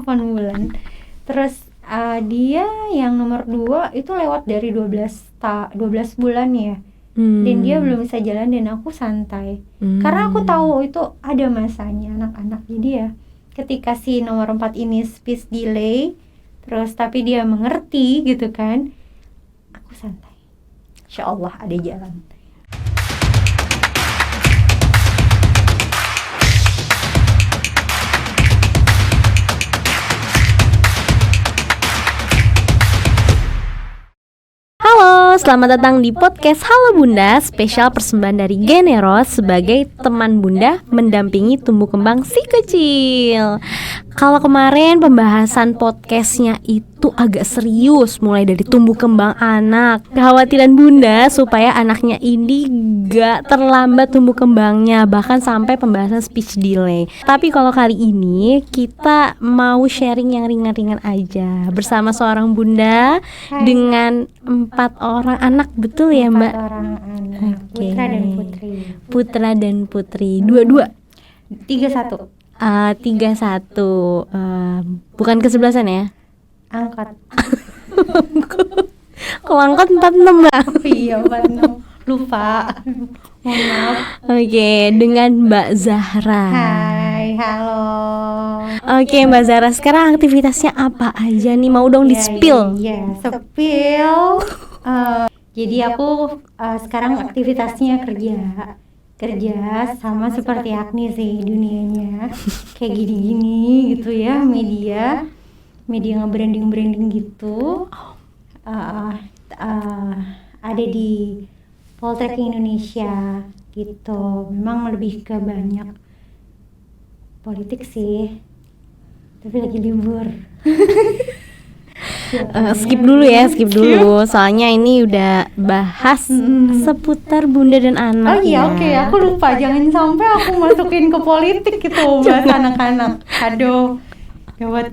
8 bulan. Terus dia yang nomor 2 itu lewat dari 12 bulan ya. Dan dia belum bisa jalan dan aku santai. Karena aku tahu itu ada masanya anak-anak. Jadi ya ketika si nomor 4 ini speech delay, terus tapi dia mengerti gitu kan, aku santai. Insya Allah ada jalan. Halo, selamat datang di podcast Halo Bunda, spesial persembahan dari Generos sebagai teman Bunda mendampingi tumbuh kembang si kecil. Kalau kemarin pembahasan podcastnya itu agak serius, mulai dari tumbuh kembang anak, kekhawatiran Bunda supaya anaknya ini gak terlambat tumbuh kembangnya, bahkan sampai pembahasan speech delay. Tapi kalau kali ini kita mau sharing yang ringan-ringan aja bersama seorang Bunda dengan 4 orang anak, betul ya Mbak? 4 orang anak, Oke. putra dan putri. Putra dan putri, dua-dua. 31 31. Bukan kesebelasan ya? angkat. Kalau angkat 46 Mbak. Iya, 46. Lupa. Mohon maaf. Oke, dengan Mbak Zahra. Hai, halo. Oke Mbak Zahra, sekarang aktivitasnya apa aja nih? Mau dong di-spill. Iya, spill. Jadi aku sekarang aktivitasnya kerja sama seperti Agni sih dunianya. Kayak gini-gini gitu ya, media nge-branding gitu. Ada di Poltrek Indonesia gitu. Memang lebih ke banyak politik sih, tapi lagi libur. Skip dulu, soalnya ini udah bahas seputar bunda dan anak. Oh iya, ya. oke, aku lupa. Jangan sampai aku masukin ke politik gitu, bahas anak-anak. Aduh, gawat.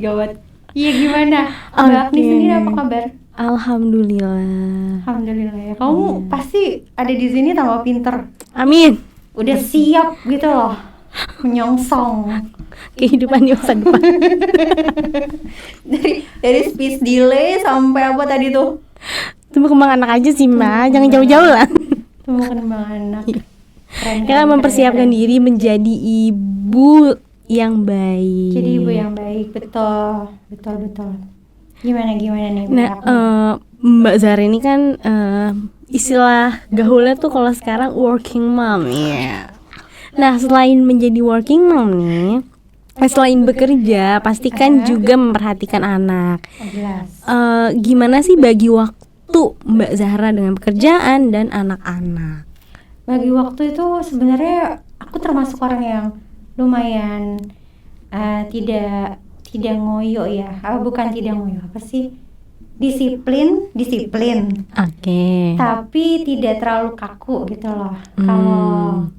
Iya, gimana? Mbak Agni sendiri apa kabar? Alhamdulillah. Alhamdulillah ya. Kamu pasti ada di sini tambah pinter. Amin. Udah siap gitu loh, menyongsong. Kehidupan di masa depan. dari speech delay sampai apa tadi tuh? Tumbuh kembang anak aja sih Mbak, jangan jauh-jauh lah. Tumbuh kembang anak. Keren, Ya kan mempersiapkan diri menjadi ibu yang baik. Jadi ibu yang baik, betul. Gimana nih? Nah, Mbak Zahra ini kan istilah gaulnya tuh kalau sekarang working mom ya. Nah, selain menjadi working mom nih, selain bekerja, pastikan juga memperhatikan anak. Jelas. Gimana sih bagi waktu Mbak Zahra dengan pekerjaan dan anak-anak? Bagi waktu itu sebenarnya aku termasuk orang yang lumayan tidak ngoyo ya. Bukan tidak ngoyo, apa sih? Disiplin. Oke. Tapi tidak terlalu kaku gitu loh. Kalau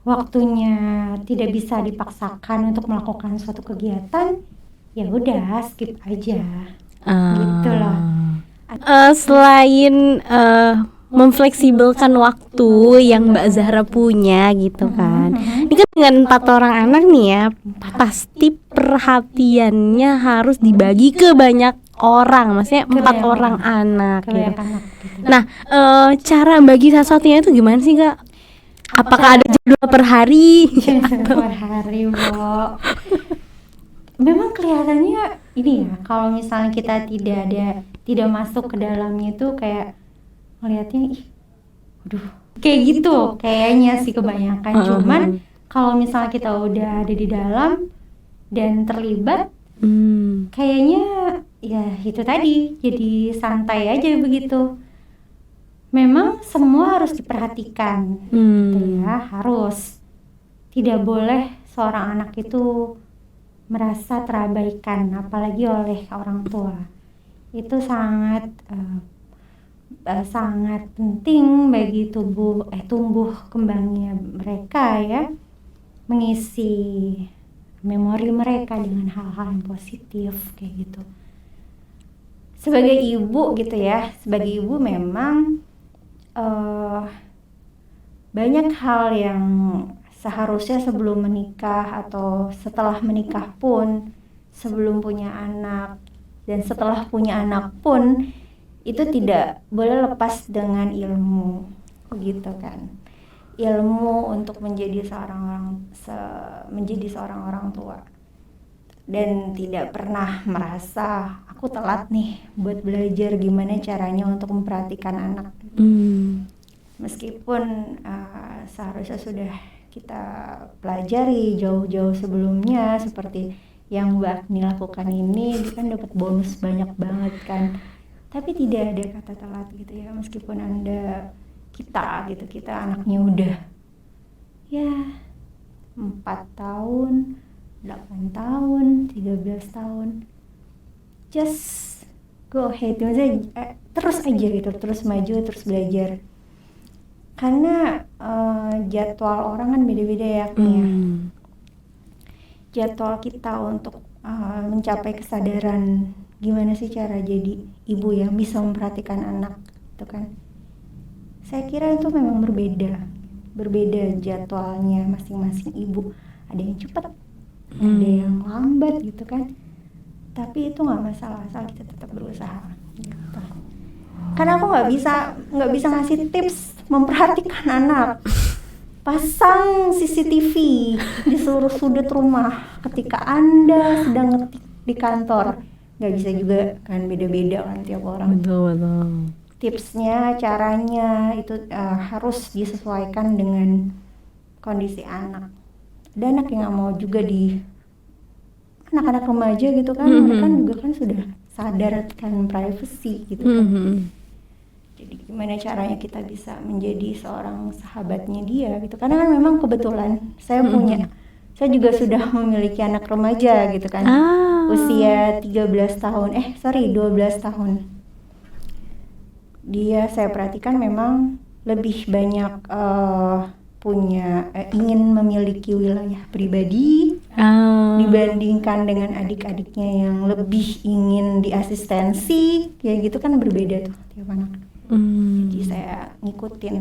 waktunya tidak bisa dipaksakan untuk melakukan suatu kegiatan, ya udah skip aja. Gitu loh. Selain memfleksibelkan waktu yang Mbak Zahra punya gitu kan. Ini kan dengan 4 orang anak nih ya, pasti perhatiannya harus dibagi ke banyak orang, maksudnya 4 orang anak gitu. Nah, cara bagi satu-satunya itu gimana sih Kak? Apakah ada jadwal per hari? Per hari, Bo. Memang kelihatannya ini ya, kalau misalnya kita tidak masuk ke dalamnya itu kayak ngelihatnya kayak gitu kayaknya sih kebanyakan. Cuman kalau misalnya kita udah ada di dalam dan terlibat, kayaknya ya itu tadi, jadi santai aja begitu. Memang semua harus diperhatikan gitu ya, harus. Tidak boleh seorang anak itu merasa terabaikan, apalagi oleh orang tua. Itu sangat penting bagi tumbuh kembangnya mereka ya, mengisi memori mereka dengan hal-hal yang positif kayak gitu. Sebagai ibu gitu ya, memang banyak hal yang seharusnya sebelum menikah atau setelah menikah pun sebelum punya anak dan setelah punya anak pun itu tidak boleh lepas dengan ilmu, gitu kan. Ilmu untuk menjadi seorang orang tua, dan tidak pernah merasa aku telat nih buat belajar gimana caranya untuk memperhatikan anak. Meskipun seharusnya sudah kita pelajari jauh-jauh sebelumnya, seperti yang Mbak Agni lakukan ini, dia kan dapat bonus banyak banget kan. Tapi tidak ada kata telat gitu ya, meskipun kita anaknya udah ya 4 tahun, 8 tahun, 13 tahun, just go ahead, maksudnya terus aja gitu, terus maju, terus belajar. Karena jadwal orang kan beda-beda ya, jadwal kita untuk mencapai kesadaran gimana sih cara jadi ibu yang bisa memperhatikan anak itu kan, saya kira itu memang berbeda jadwalnya masing-masing ibu. Ada yang cepat, ada yang lambat gitu kan, tapi itu nggak masalah asal kita tetap berusaha gitu. Karena aku nggak bisa ngasih tips memperhatikan anak, pasang CCTV di seluruh sudut rumah ketika Anda sedang ngetik di kantor. Nggak bisa juga kan, beda-beda kan tiap orang. Betul. Tipsnya, caranya itu harus disesuaikan dengan kondisi anak. Ada anak yang nggak mau juga di anak-anak remaja gitu kan, mereka juga kan sudah sadar kan privacy gitu kan. Jadi gimana caranya kita bisa menjadi seorang sahabatnya dia gitu, karena kan memang kebetulan saya juga sudah memiliki anak remaja gitu kan, usia 12 tahun. Dia saya perhatikan memang lebih banyak ingin memiliki wilayah pribadi dibandingkan dengan adik-adiknya yang lebih ingin diasistensi, kayak gitu kan, berbeda tuh tiap anak. Jadi saya ngikutin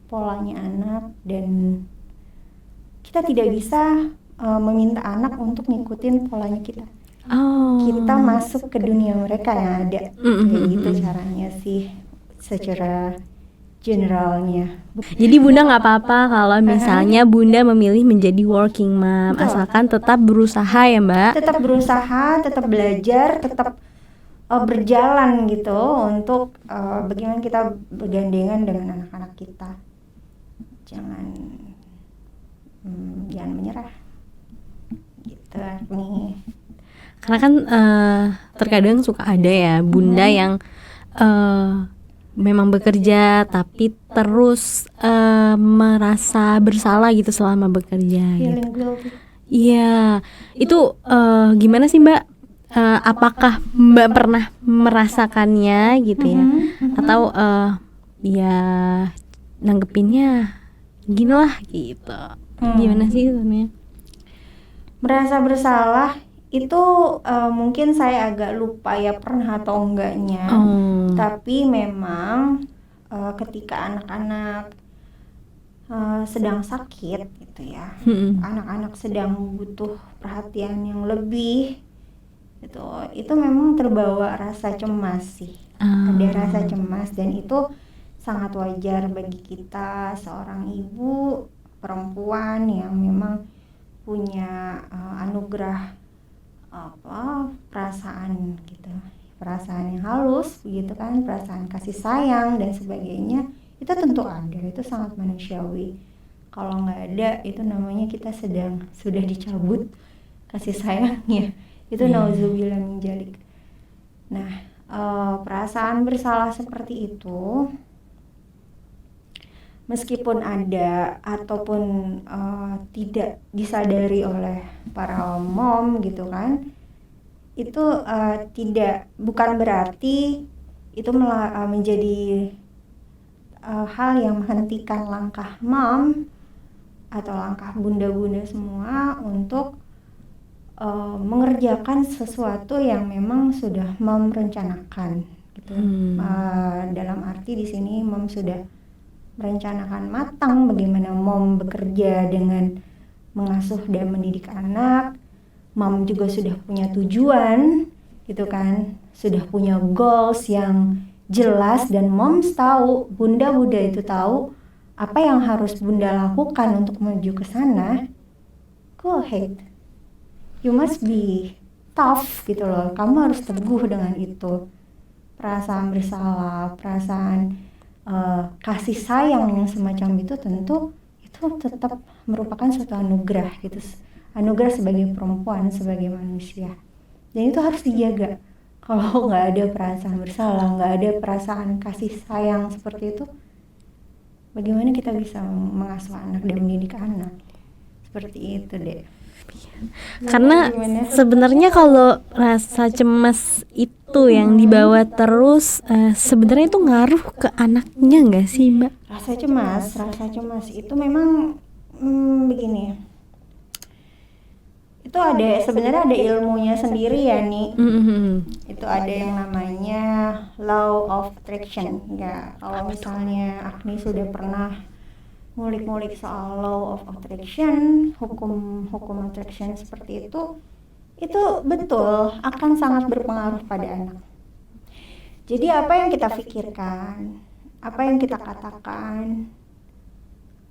polanya anak, dan kita tidak bisa meminta anak untuk ngikutin polanya kita. Kita masuk ke dunia mereka yang ada, kayak gitu caranya sih secara generalnya. Jadi Bunda nggak apa-apa kalau misalnya Bunda memilih menjadi working mom, asalkan tetap berusaha ya Mbak. Tetap berusaha, tetap belajar, tetap berjalan gitu untuk bagaimana kita bergandengan dengan anak-anak kita. Jangan menyerah gitu nih. Karena kan terkadang suka ada ya Bunda yang memang bekerja tapi terus merasa bersalah gitu selama bekerja. Feeling guilty. Iya, itu gimana sih Mbak? Apakah Mbak pernah merasakannya gitu ya? Atau ya nanggepinnya gini lah gitu. Gimana sih sebenarnya? Merasa bersalah itu mungkin saya agak lupa ya pernah atau enggaknya. Tapi memang ketika anak-anak sedang sakit gitu ya, anak-anak sedang butuh perhatian yang lebih gitu, itu memang terbawa rasa cemas sih. Ada rasa cemas, dan itu sangat wajar bagi kita seorang ibu perempuan yang memang punya anugerah perasaan gitu, perasaan yang halus begitu kan, perasaan kasih sayang dan sebagainya. Itu tentu ada, itu sangat manusiawi. Kalau nggak ada, itu namanya kita sudah dicabut kasih sayangnya. Itu nauzubillah min dzalik. Nah, perasaan bersalah seperti itu, meskipun ada ataupun tidak disadari oleh para mom gitu kan, itu bukan berarti itu menjadi hal yang menghentikan langkah mom atau langkah bunda-bunda semua untuk mengerjakan sesuatu yang memang sudah mom rencanakan gitu. Dalam arti di sini mom sudah merencanakan matang bagaimana mom bekerja dengan mengasuh dan mendidik anak, mom juga sudah punya tujuan gitu kan, sudah punya goals yang jelas, dan moms tahu, bunda-bunda itu tahu apa yang harus bunda lakukan untuk menuju ke sana, go ahead. You must be tough gitu loh. Kamu harus teguh dengan itu. Perasaan bersalah, perasaan kasih sayang yang semacam itu tentu itu tetap merupakan suatu anugerah gitu. Anugerah sebagai perempuan, sebagai manusia. Dan itu harus dijaga. Kalau nggak ada perasaan bersalah, nggak ada perasaan kasih sayang seperti itu, bagaimana kita bisa mengasuh anak dan mendidik anak? Seperti itu deh. Karena sebenarnya kalau rasa cemas itu yang dibawa terus, sebenarnya itu ngaruh ke anaknya nggak sih, Mbak? Rasa cemas itu memang begini. Itu sebenarnya ada ilmunya sendiri ya nih. Itu ada yang namanya law of attraction. Ya, kalau misalnya Agni sudah pernah ngulik-ngulik soal law of attraction, hukum attraction seperti itu betul akan sangat berpengaruh pada anak. Jadi apa yang kita pikirkan, apa yang kita katakan,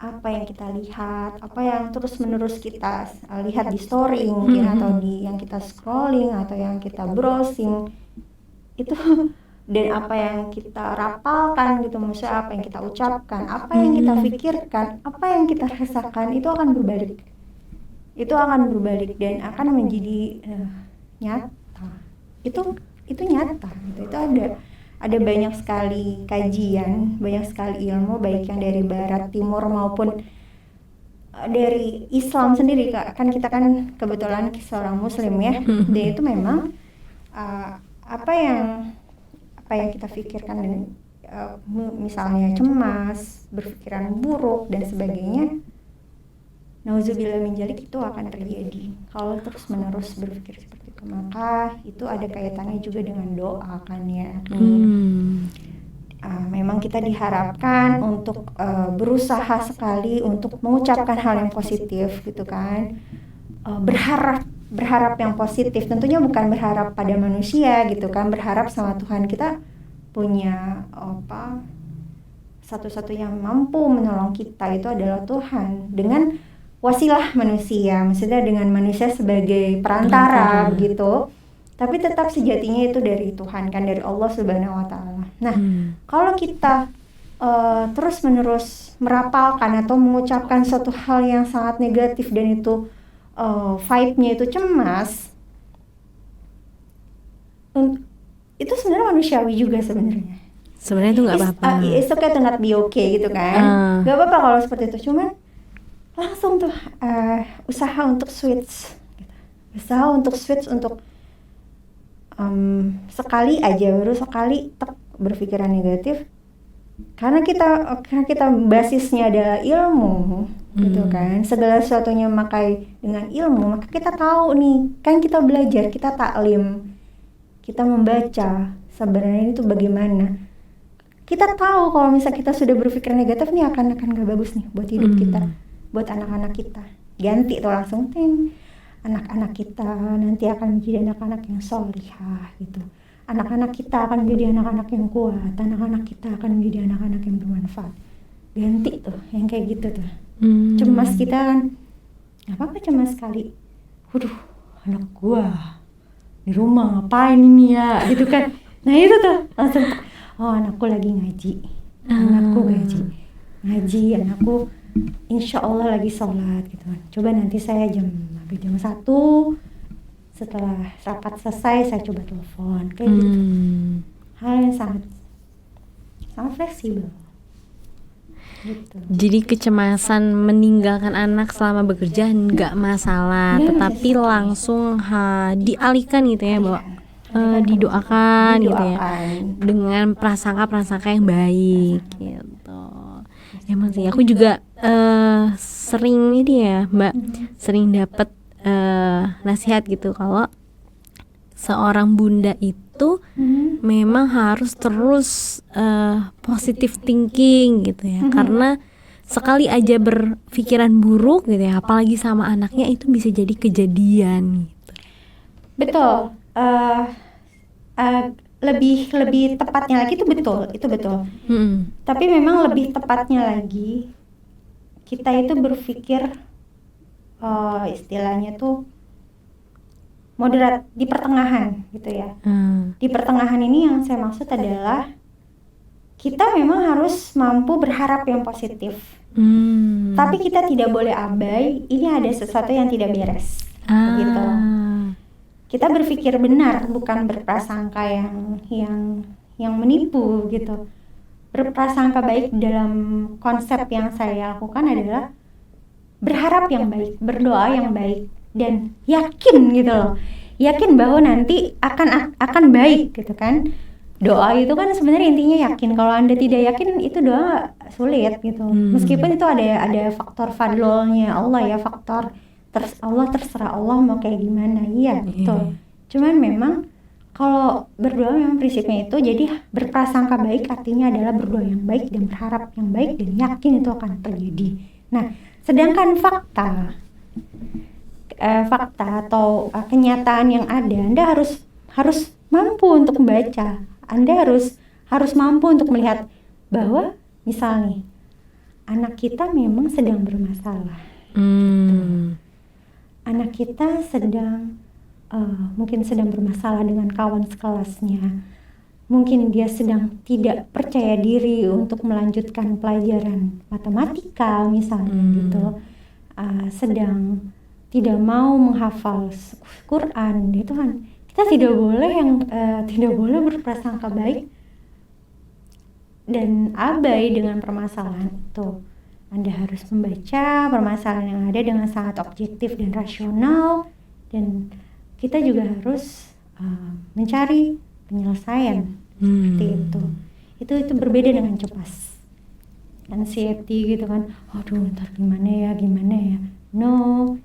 apa yang kita lihat, apa yang terus-menerus kita lihat di story mungkin, atau di yang kita scrolling, atau yang kita browsing itu, dan apa yang kita rapalkan gitu, maksudnya apa yang kita ucapkan, apa yang kita pikirkan, apa yang kita rasakan, itu akan berbalik. Dan akan menjadi nyata. Itu nyata gitu. Itu ada banyak sekali kajian, banyak sekali ilmu, baik yang dari barat, timur, maupun dari Islam sendiri. Kan kita kan kebetulan seorang muslim ya. Dan itu memang apa yang kita pikirkan, dan misalnya cemas, berpikiran buruk dan sebagainya, nauzubillah min dzalik, itu akan terjadi kalau terus menerus berpikir seperti itu. Maka itu ada kaitannya juga dengan doa kan ya. Memang kita diharapkan untuk berusaha sekali untuk mengucapkan hal yang positif gitu kan, berharap yang positif, tentunya bukan berharap pada manusia gitu kan, berharap sama Tuhan. Kita punya satu-satunya yang mampu menolong kita itu adalah Tuhan, dengan wasilah manusia, maksudnya dengan manusia sebagai perantara begitu. Tapi tetap sejatinya itu dari Tuhan kan, dari Allah Subhanahu wa Ta'ala. Nah, kalau kita terus-menerus merapalkan atau mengucapkan suatu hal yang sangat negatif, dan itu vibe-nya itu cemas, itu sebenarnya manusiawi juga sebenarnya. Sebenarnya itu nggak apa-apa. It's okay to not be okay gitu kan. Nggak apa-apa kalau seperti itu. Cuman langsung tuh usaha untuk switch untuk sekali aja, baru sekali berpikiran negatif, karena kita basisnya adalah ilmu gitu kan, segala sesuatunya makai dengan ilmu, maka kita tahu nih kan, kita belajar, kita taklim, kita membaca sebenarnya itu bagaimana. Kita tahu kalau misalnya kita sudah berpikir negatif nih akan gak bagus nih buat hidup kita, buat anak-anak kita. Ganti tuh langsung, anak-anak kita nanti akan menjadi anak-anak yang solihah gitu. Anak-anak kita akan menjadi anak-anak yang kuat, anak-anak kita akan menjadi anak-anak yang bermanfaat. Ganti tuh yang kayak gitu tuh. Cemas kita kan, gak apa-apa cemas sekali. Waduh, anak gua di rumah ngapain ini ya gitu kan. Nah itu tuh langsung, oh anakku lagi ngaji, anakku insya Allah lagi sholat gitu kan. Coba nanti saya jam 1 setelah rapat selesai saya coba telepon kayak gitu. Hal yang sangat fleksibel gitu. Jadi kecemasan meninggalkan anak selama bekerja nggak masalah, tetapi langsung dialihkan gitu ya, bahwa didoakan gitu ya, dengan prasangka yang baik gitu. Emang sih aku juga sering ini ya Mbak, sering dapat nasihat gitu, kalau seorang bunda itu memang harus terus positive thinking gitu ya, karena sekali aja berpikiran buruk gitu ya, apalagi sama anaknya, itu bisa jadi kejadian gitu. Betul. Lebih tepatnya lagi itu betul. Tapi memang lebih tepatnya lagi kita itu berpikir istilahnya tuh moderat, di pertengahan gitu ya. Di pertengahan ini yang saya maksud adalah kita memang harus mampu berharap yang positif. Tapi kita tidak boleh abai, ini ada sesuatu yang tidak beres. Gitu. Kita berpikir benar, bukan berprasangka yang menipu gitu. Berprasangka baik dalam konsep yang saya lakukan adalah berharap yang baik, berdoa yang baik, dan yakin gitu loh. Yakin bahwa nanti akan baik gitu kan. Doa itu kan sebenarnya intinya yakin. Kalau Anda tidak yakin, itu doa sulit gitu. Meskipun itu ada faktor fadlolnya Allah ya, faktor Allah, terserah Allah mau kayak gimana. Iya, betul. Cuman memang kalau berdoa memang prinsipnya itu, jadi berprasangka baik artinya adalah berdoa yang baik dan berharap yang baik dan yakin itu akan terjadi. Nah, sedangkan fakta atau kenyataan yang ada, Anda harus mampu untuk membaca. Anda harus mampu untuk melihat bahwa misalnya anak kita memang sedang bermasalah. Anak kita mungkin sedang bermasalah dengan kawan sekelasnya. Mungkin dia sedang tidak percaya diri untuk melanjutkan pelajaran matematika misalnya gitu. Sedang tidak mau menghafal Quran itu kan. Kita tidak boleh berprasangka baik dan abai dengan permasalahan itu. Anda harus membaca permasalahan yang ada dengan sangat objektif dan rasional, dan kita juga harus mencari penyelesaian seperti itu. Itu berbeda dengan cemas, anxiety gitu kan. Aduh, ntar gimana ya. No.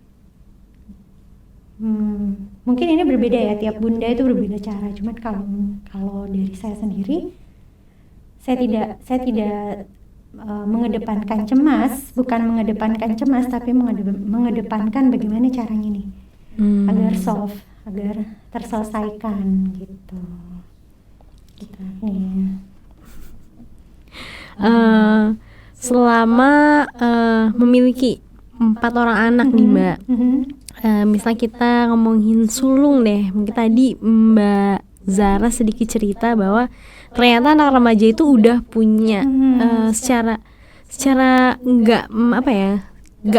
Mungkin ini berbeda ya, tiap bunda itu berbeda cara. Cuman kalau dari saya sendiri, saya tidak mengedepankan cemas, bukan mengedepankan cemas, tapi mengedepankan bagaimana caranya nih agar terselesaikan gitu nih. Selama memiliki 4 orang anak nih Mbak, misalnya kita ngomongin sulung deh, mungkin tadi Mbak Zara sedikit cerita bahwa ternyata anak remaja itu udah punya secara nggak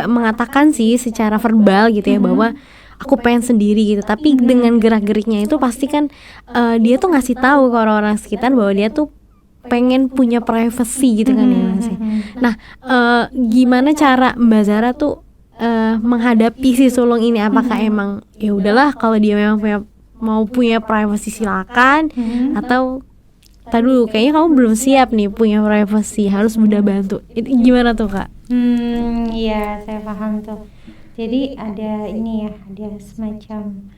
mengatakan sih secara verbal gitu ya bahwa aku pengen sendiri gitu, tapi dengan gerak-geriknya itu pasti kan dia tuh ngasih tahu ke orang-orang sekitar bahwa dia tuh pengen punya privacy gitu kan ya Mas. Nah, gimana cara Mbak Zara tuh menghadapi si sulung ini? Apakah emang ya udahlah kalau dia memang mau punya privacy silakan, atau tadi dulu kayaknya kamu belum siap nih punya privacy, harus Bunda bantu. Itu gimana tuh Kak? Iya, saya paham tuh. Jadi ada semacam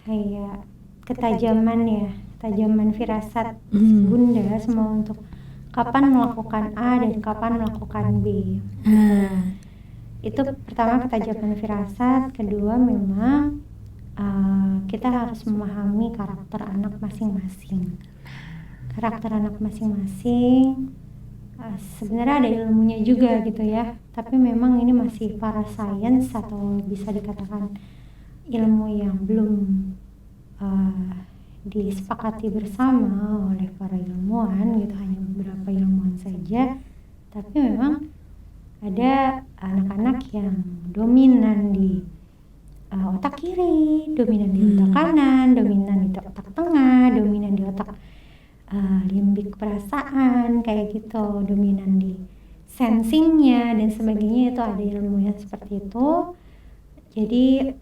kayak ketajaman firasat Bunda semua untuk kapan melakukan A dan kapan melakukan B. Itu pertama ketajaman firasat, kedua memang kita harus memahami karakter anak masing-masing. Sebenarnya ada ilmunya juga gitu ya, tapi memang ini masih para sains atau bisa dikatakan ilmu yang belum disepakati bersama oleh para ilmuwan gitu, hanya beberapa ilmuwan saja. Tapi memang ada anak-anak yang dominan di otak kiri, dominan di otak kanan, dominan di otak tengah, dominan di otak limbik perasaan kayak gitu, dominan di sensingnya dan sebagainya. Itu ada ilmunya seperti itu. Jadi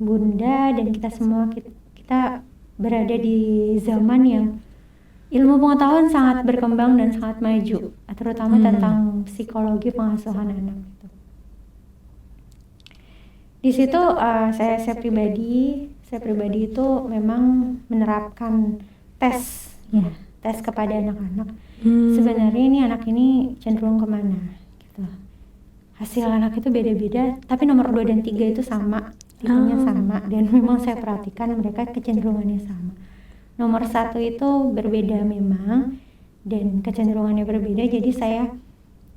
Bunda dan kita semua kita berada di zaman yang ilmu pengetahuan sangat berkembang dan sangat maju, terutama tentang psikologi pengasuhan anak itu. Di situ saya pribadi itu memang menerapkan tes kepada anak-anak. Sebenarnya ini anak ini cenderung kemana gitu. Hasil anak itu beda-beda, tapi nomor 2 dan 3 itu sama tipenya sama, dan memang saya perhatikan mereka kecenderungannya sama. Nomor 1 itu berbeda memang, dan kecenderungannya berbeda, jadi saya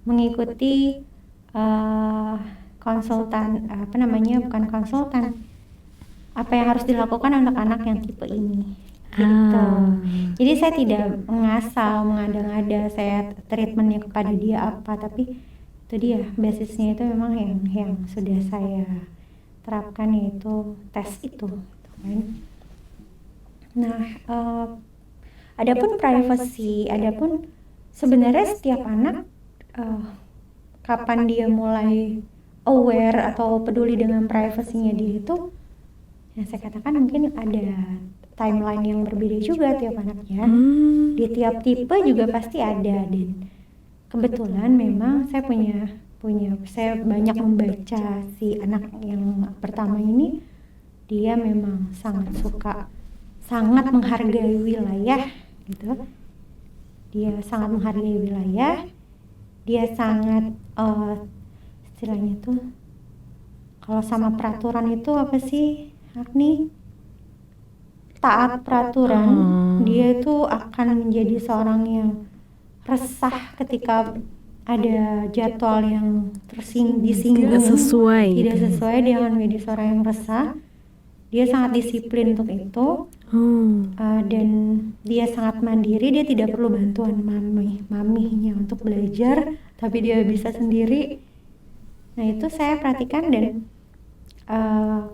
mengikuti konsultan, bukan konsultan, apa yang harus dilakukan anak-anak yang tipe ini gitu. Jadi saya tidak mengasal, mengada-ngada saya treatmentnya kepada dia apa, tapi itu dia basisnya itu memang yang sudah saya terapkan, yaitu tes itu kan. Nah, adapun privacy, adapun sebenarnya setiap anak kapan dia mulai aware atau peduli dengan privasinya dia itu, yang saya katakan mungkin ada timeline yang berbeda juga tiap anaknya. Di tiap tipe juga pasti ada, dan kebetulan memang saya saya banyak membaca si anak yang pertama ini. Dia memang sangat menghargai wilayah gitu. Dia sangat menghargai wilayah. Dia sangat istilahnya tuh, kalau sama peraturan itu apa sih, Agni? Taat peraturan. Dia itu akan menjadi seorang yang resah ketika ada jadwal yang disinggung, tidak sesuai dia akan menjadi seorang yang resah. Dia sangat disiplin untuk itu. Dan dia sangat mandiri, dia tidak perlu bantuan maminya untuk belajar, tapi dia bisa sendiri. Nah, itu saya perhatikan, dan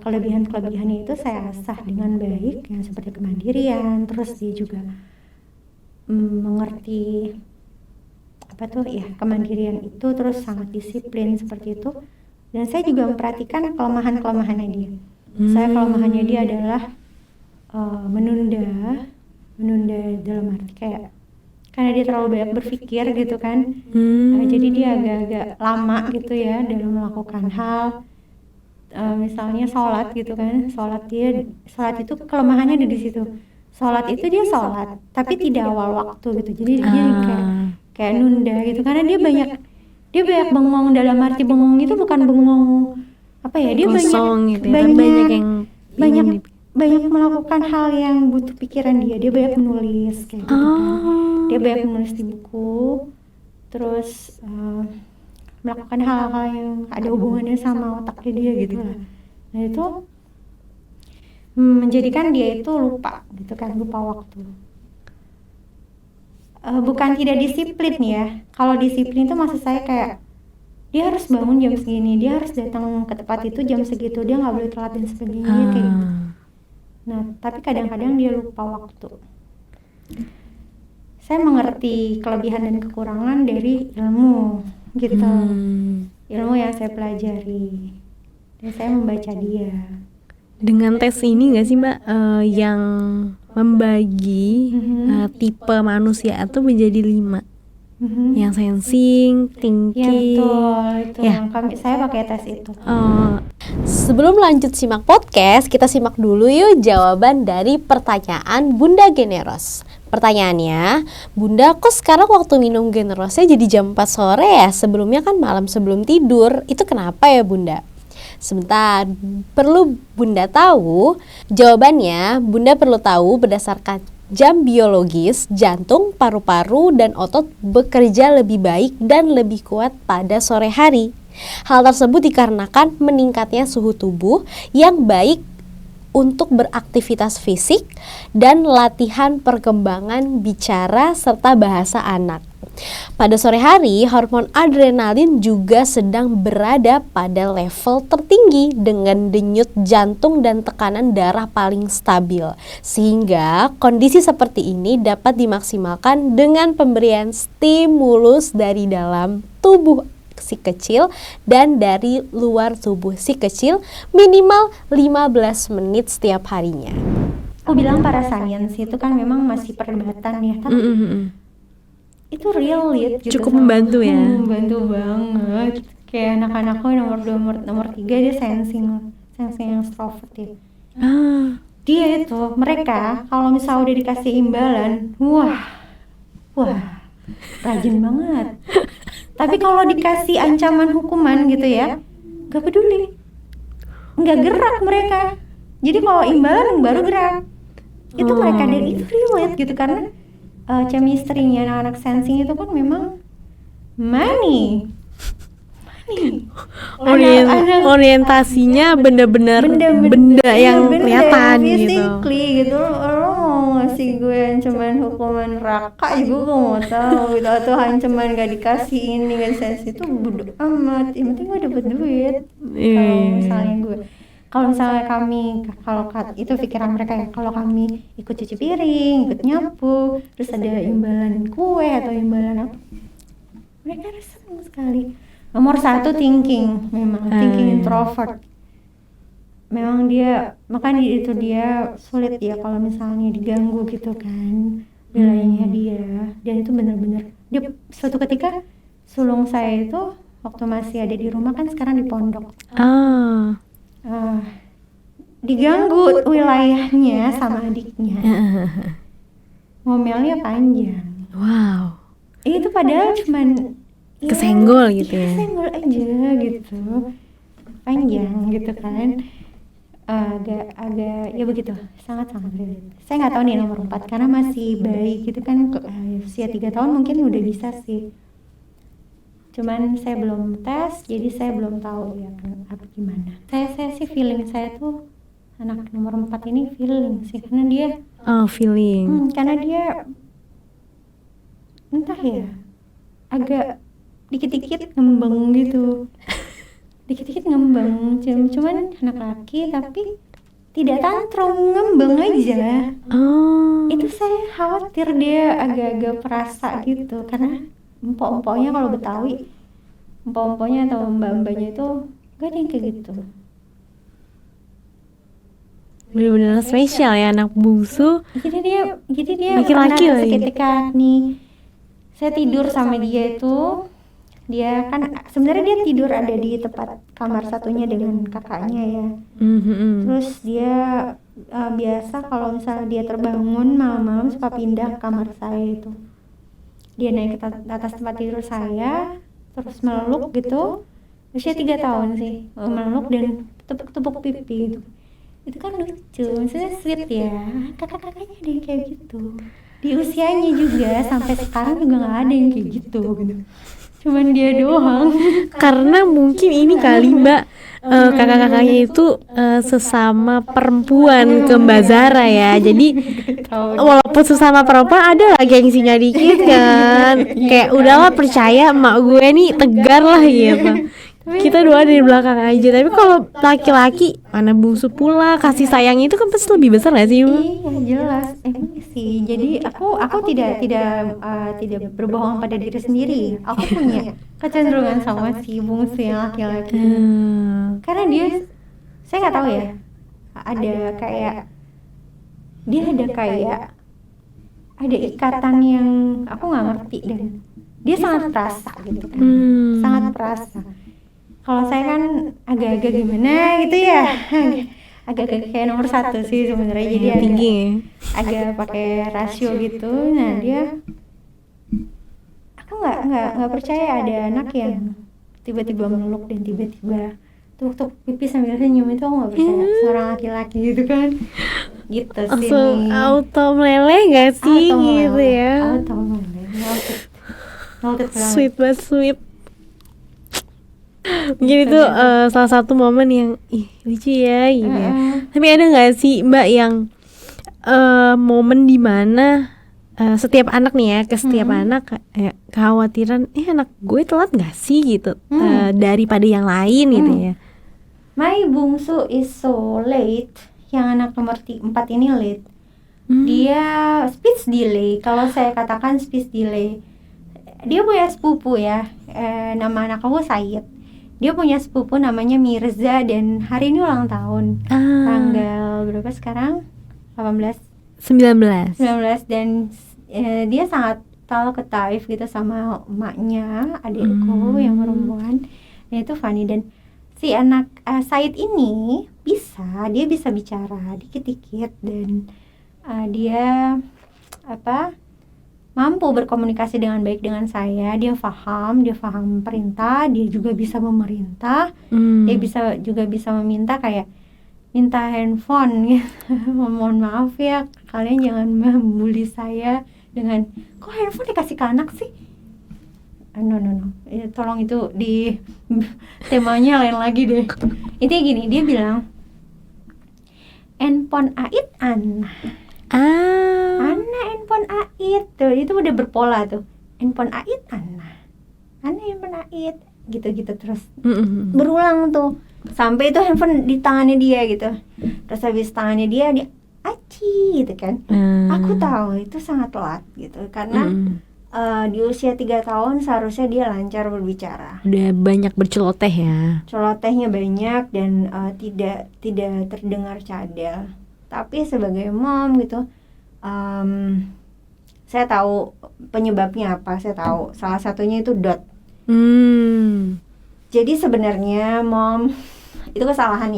kelebihan-kelebihannya itu saya asah dengan baik, yang seperti kemandirian. Terus dia juga mengerti kemandirian itu, terus sangat disiplin seperti itu. Dan saya juga memperhatikan kelemahannya dia. Kelemahannya dia adalah menunda dalam arti kayak, karena dia terlalu banyak berpikir gitu kan. Jadi dia agak-agak lama gitu ya dalam melakukan hal. Misalnya sholat gitu kan, sholat itu kelemahannya ada di situ. Sholat itu dia sholat tapi tidak awal waktu gitu, jadi dia kayak nunda gitu, karena dia banyak bengong. Dalam arti bengong itu bukan bengong dia kosong gitu ya, banyak melakukan hal yang butuh pikiran dia banyak menulis kayak gitu kan. Dia banyak menulis di buku, terus melakukan hal-hal yang ada hubungannya sama otaknya dia gitu lah. Nah, itu menjadikan dia itu lupa gitu kan, lupa waktu. Bukan tidak disiplin ya. Kalau disiplin itu maksud saya kayak dia harus bangun jam segini, dia harus datang ke tempat itu jam segitu, dia nggak boleh telat dan sebagainya kayak gitu. Nah, tapi kadang-kadang dia lupa waktu. Saya mengerti kelebihan dan kekurangan dari ilmu gitu. Ilmu yang saya pelajari, dan saya membaca dia. Dengan tes ini nggak sih Mbak yang membagi tipe manusia itu menjadi 5? Yang sensing, thinking. Ya betul, itu yang saya pakai tes itu. Sebelum lanjut simak podcast, kita simak dulu yuk jawaban dari pertanyaan Bunda Generos. Pertanyaannya, Bunda, kok sekarang waktu minum Generosnya jadi jam 4 sore ya? Sebelumnya kan malam sebelum tidur. Itu kenapa ya Bunda? Sebentar, perlu Bunda tahu? Jawabannya, Bunda perlu tahu berdasarkan jam biologis, jantung, paru-paru, dan otot bekerja lebih baik dan lebih kuat pada sore hari. Hal tersebut dikarenakan meningkatnya suhu tubuh yang baik untuk beraktivitas fisik dan latihan perkembangan bicara serta bahasa anak. Pada sore hari, hormon adrenalin juga sedang berada pada level tertinggi dengan denyut jantung dan tekanan darah paling stabil. Sehingga kondisi seperti ini dapat dimaksimalkan dengan pemberian stimulus dari dalam tubuh si kecil dan dari luar tubuh si kecil minimal 15 menit setiap harinya. Aku bilang para sains itu kan memang masih perdebatan ya, tapi itu relate gitu, cukup membantu ya. Membantu banget. Kayak anak-anakku nomor 3 dia sensing yang extrovert ya. Dia itu, mereka kalau misal udah dikasih imbalan, wah rajin banget. Tapi kalau dikasih ancaman hukuman gitu ya, gak peduli. nggak gerak mereka. Jadi kalau imbalan baru gerak. Itu mereka, dan itu relate gitu karena chemistry-nya anak-anak sensing itu kan memang money. Orientasinya benda-benda yang kelihatan gitu. Physically gitu. Lo mau ngasih gue ancaman hukuman neraka juga gue mau tahu gitu, atau ancaman gak dikasih ini gak sensi, itu bodo amat, yang penting gue dapet duit. Kalau misalnya kami, kalau itu pikiran mereka ya, kalau kami ikut cuci piring, ikut nyapu, terus ada imbalan kue atau imbalan apa, mereka senang sekali. Nomor satu thinking, memang thinking introvert. Memang dia, makanya itu dia sulit ya kalau misalnya diganggu gitu kan wilayahnya dia. Dan itu benar-benar dia suatu ketika sulung saya itu waktu masih ada di rumah, kan sekarang di pondok. Diganggu wilayahnya sama adiknya. Ngomelnya panjang. Wow. Itu padahal cuman kesenggol gitu ya. Kesenggol aja gitu. Panjang gitu kan. Agak ya begitu, sangat-sangat relate. Saya nggak tahu nih nomor 4 karena masih bayi gitu kan, usia 3 tahun mungkin udah bisa sih. Cuman saya belum tes, jadi saya belum tahu ya kan apa gimana. Saya sih feeling saya tuh anak nomor 4 ini feeling sih, karena dia feeling. Karena dia entah ya, agak dikit-dikit ngembang gitu. Dikit-dikit ngembang, cuman anak laki tapi tidak tantrum, ngembang aja. Itu saya khawatir dia agak-agak perasa gitu, karena empok-empoknya kalau Betawi, empok-empoknya atau mbak-mbaknya itu gak ada yang kayak gitu. Bener-bener spesial ya anak bungsu. Jadi dia laki-laki lagi. Ketika nih saya tidur sama dia itu, dia kan sebenarnya dia tidur ada di tempat kamar satunya dengan kakaknya ya. Terus dia biasa kalau misalnya dia terbangun malam-malam suka pindah ke kamar saya itu. Dia naik ke atas tempat tidur saya, terus meluk gitu. Usia 3 tahun sih, meluk dan tepuk-tepuk pipi gitu. Itu kan lucu, maksudnya sweet ya. Kakak-kakaknya ada yang kayak gitu. Di usianya juga sampai sekarang juga nggak ada yang kayak gitu. Cuman dia doang. Karena mungkin ini kali Mbak, kakak-kakaknya itu sesama perempuan ke Mbak Zara ya. Jadi walaupun sesama perempuan ada lah gengsinya dikit kan. Kayak udahlah percaya emak gue nih tegar lah gitu. Kita doa dari belakang aja. Tapi kalau laki-laki mana bungsu pula, kasih sayangnya itu kan pasti lebih besar gak sih? Iya jelas, sih. Jadi aku tidak berbohong pada diri sendiri. Aku punya kecenderungan sama si bungsu yang laki-laki. Karena dia, saya nggak tahu ya, ada ikatan yang aku nggak ngerti, dan dia sangat perasa gitu kan, sangat perasa. Kalau saya kan agak-agak gimana gitu ya, agak-agak kayak nomor 1 sih sebenarnya, jadi agak pakai rasio gitu. Nah dia, aku nggak percaya ada anak yang tiba-tiba meluk dan tiba-tiba tuk pipi sambil senyum, itu aku nggak percaya. Seorang laki-laki gitu kan, gitu sih. Langsung auto meleleh gak sih gitu ya? Auto meleleh, sweet banget, sweet. Mungkin itu salah satu momen yang lucu ya gitu ya. Tapi ada nggak sih Mbak yang momen dimana setiap anak nih ya, ke setiap anak kayak kekhawatiran anak gue telat nggak sih gitu, daripada yang lain gitu ya. My bungsu is so late, yang anak nomor 4 ini late. Dia speech delay, kalau saya katakan speech delay. Dia punya sepupu ya, nama anak aku Said. Dia punya sepupu namanya Mirza, dan hari ini ulang tahun. Tanggal berapa sekarang? 19, dan dia sangat tahu ketaif gitu sama emaknya, adikku yang perempuan. Dan itu funny, dan si anak Said ini dia bisa bicara dikit-dikit, dan dia mampu berkomunikasi dengan baik dengan saya. Dia paham perintah, dia juga bisa memerintah, dia juga bisa meminta, kayak minta handphone gitu. Mohon maaf ya, kalian jangan membuli saya dengan kok handphone dikasih ke anak sih. No. Tolong itu di temanya lain lagi deh. Intinya gini, dia bilang handphone ait Anna handphone ait tuh, itu udah berpola tuh, handphone ait Anna handphone ait gitu terus berulang tuh sampai itu handphone di tangannya dia gitu. Terus habis tangannya dia aci gitu kan. Aku tahu itu sangat telat gitu karena di usia 3 tahun seharusnya dia lancar berbicara. Udah banyak berceloteh ya. Celotehnya banyak dan tidak terdengar cadel. Tapi sebagai mom gitu, saya tahu penyebabnya apa. Saya tahu salah satunya itu dot. Jadi sebenarnya mom, itu kesalahan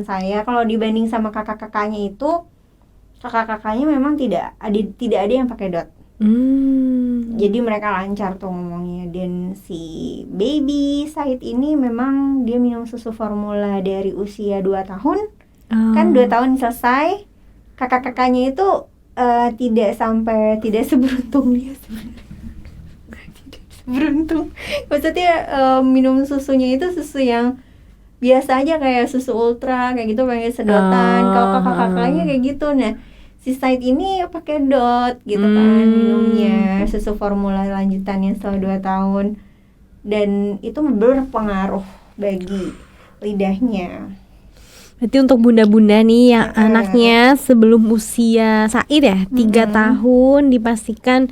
saya. Kalau dibanding sama kakak-kakaknya itu, kakak-kakaknya memang tidak ada yang pakai dot. Jadi mereka lancar tuh ngomongnya. Dan si baby Said ini memang dia minum susu formula dari usia 2 tahun. Kan 2 tahun selesai. Kakak-kakaknya itu tidak seberuntung dia sebenarnya. Tidak seberuntung. Maksudnya minum susunya itu susu yang biasa aja, kayak susu ultra kayak gitu, pakai sedotan. Kalau kakak-kakaknya kayak gitu. Nah, si Said ini pakai dot gitu kan minumnya, susu formula lanjutannya setelah 2 tahun. Dan itu berpengaruh bagi lidahnya. Berarti untuk bunda-bunda nih yang anaknya sebelum usia Said ya 3 tahun dipastikan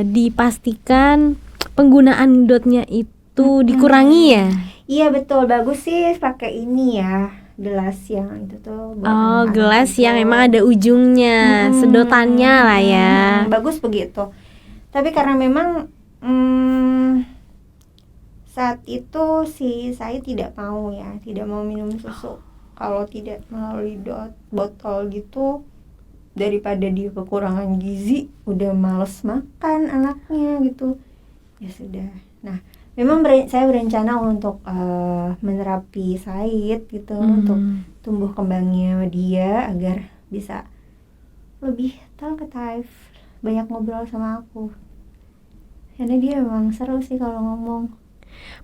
dipastikan penggunaan dotnya itu dikurangi ya. Iya betul, bagus sih pakai ini ya, gelas yang itu tuh buat gelas yang emang ada ujungnya, sedotannya lah ya. Bagus begitu. Tapi karena memang saat itu si saya tidak mau minum susu kalau tidak melalui botol gitu, daripada dia kekurangan gizi, udah males makan anaknya gitu. Ya sudah. Nah, memang saya berencana untuk menerapi Said gitu, untuk tumbuh kembangnya dia agar bisa lebih talkative, banyak ngobrol sama aku. Karena dia memang seru sih kalau ngomong.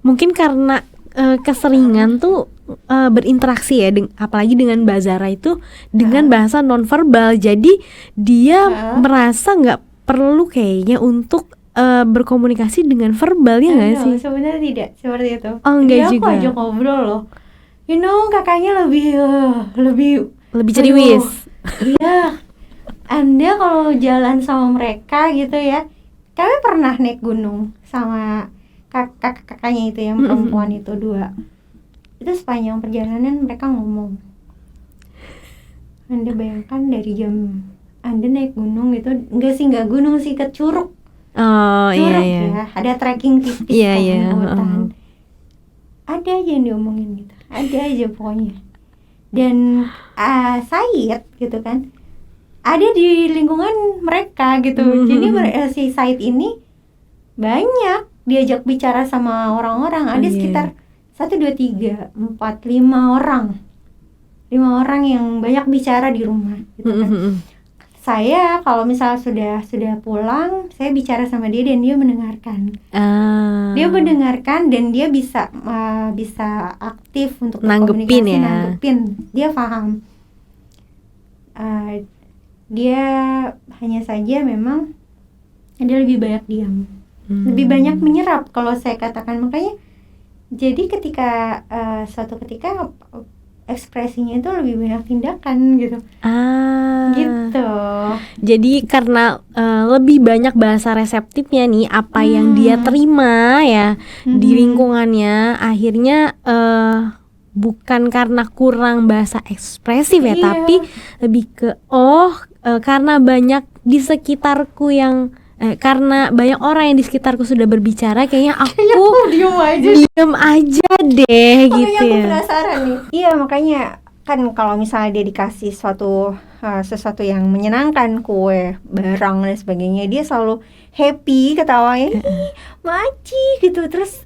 Mungkin karena keseringan tuh berinteraksi ya, apalagi dengan Mbak Zara itu dengan bahasa nonverbal. Jadi dia merasa nggak perlu kayaknya untuk berkomunikasi dengan verbal, ya nggak sih? Sebenarnya tidak seperti itu. Enggak juga. Aku ajak ngobrol loh. Kakaknya lebih ceriwis. Iya. Anda kalau jalan sama mereka gitu ya. Kami pernah naik gunung sama kakak-kakaknya itu yang perempuan itu 2. Itu sepanjang perjalanan mereka ngomong. Anda bayangkan dari jam Anda naik gunung itu, enggak gunung sih, ke curug. Curug ya, ada trekking tipis hutan. Ada aja yang diomongin gitu, ada aja pokoknya. Dan Said gitu kan, ada di lingkungan mereka gitu. Jadi si Said ini banyak diajak bicara sama orang-orang. Ada sekitar 1, 2, 3, 4, 5 orang. 5 orang yang banyak bicara di rumah gitu kan. Saya kalau misal sudah pulang, saya bicara sama dia dan dia mendengarkan. Dia mendengarkan dan dia bisa aktif untuk nanggepin ya. Dia paham. Dia hanya saja memang dia lebih banyak diam. Lebih banyak menyerap kalau saya katakan. Makanya jadi ketika suatu ketika ekspresinya itu lebih banyak tindakan gitu. Gitu. Jadi karena lebih banyak bahasa reseptifnya nih, apa yang dia terima ya di lingkungannya, akhirnya bukan karena kurang bahasa ekspresif ya, tapi lebih ke karena banyak di sekitarku yang karena banyak orang yang di sekitarku sudah berbicara, kayaknya aku diem aja deh. Makanya gitu ya. Aku penasaran nih. Iya, makanya kan kalau misalnya dia dikasih sesuatu yang menyenangkan, kue, barang dan sebagainya, dia selalu happy, ketawanya, ih maci gitu. Terus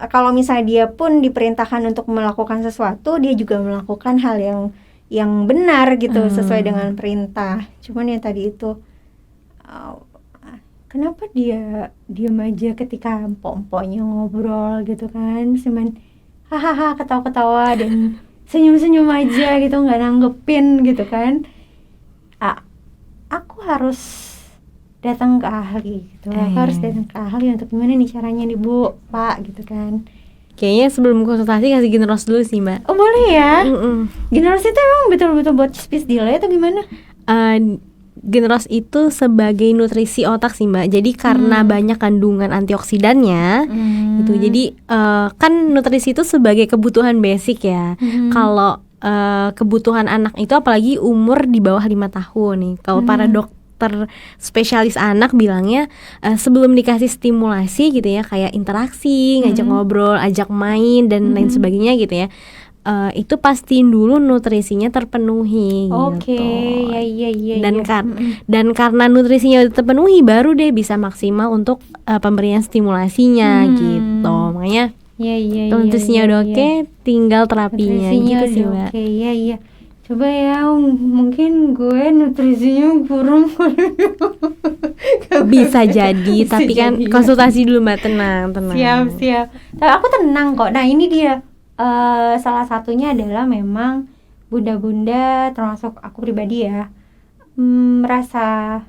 kalau misalnya dia pun diperintahkan untuk melakukan sesuatu, dia juga melakukan hal yang benar gitu, sesuai dengan perintah. Cuman yang tadi itu, kenapa dia diam aja ketika empok-empoknya ngobrol gitu kan, cuman hahaha ketawa-ketawa dan senyum-senyum aja gitu, nggak nanggepin gitu kan. Aku harus datang ke ahli gitu. Aku harus datang ke ahli untuk gimana nih caranya nih Bu, Pak gitu kan. Kayaknya sebelum konsultasi kasih Generos dulu sih Mbak. Oh boleh ya. Generos itu emang betul-betul buat speech delay atau gimana? Generos itu sebagai nutrisi otak sih Mbak. Jadi karena banyak kandungan antioksidannya gitu. Jadi kan nutrisi itu sebagai kebutuhan basic ya. Kalau kebutuhan anak itu apalagi umur di bawah 5 tahun nih. Kalau para dokter spesialis anak bilangnya sebelum dikasih stimulasi gitu ya, kayak interaksi, ngajak ngobrol, ajak main dan lain sebagainya gitu ya. Itu pastiin dulu nutrisinya terpenuhi gitu. Iya. Dan karena nutrisinya terpenuhi baru deh bisa maksimal untuk pemberian stimulasinya gitu. Makanya nutrisinya udah oke, tinggal terapinya gitu sih Mbak. Iya. Coba ya, mungkin gue nutrisinya kurang. Bisa jadi, tapi kan konsultasi dulu Mbak, tenang. Siap. Tapi aku tenang kok. Nah ini dia. Salah satunya adalah memang bunda-bunda, termasuk aku pribadi ya, merasa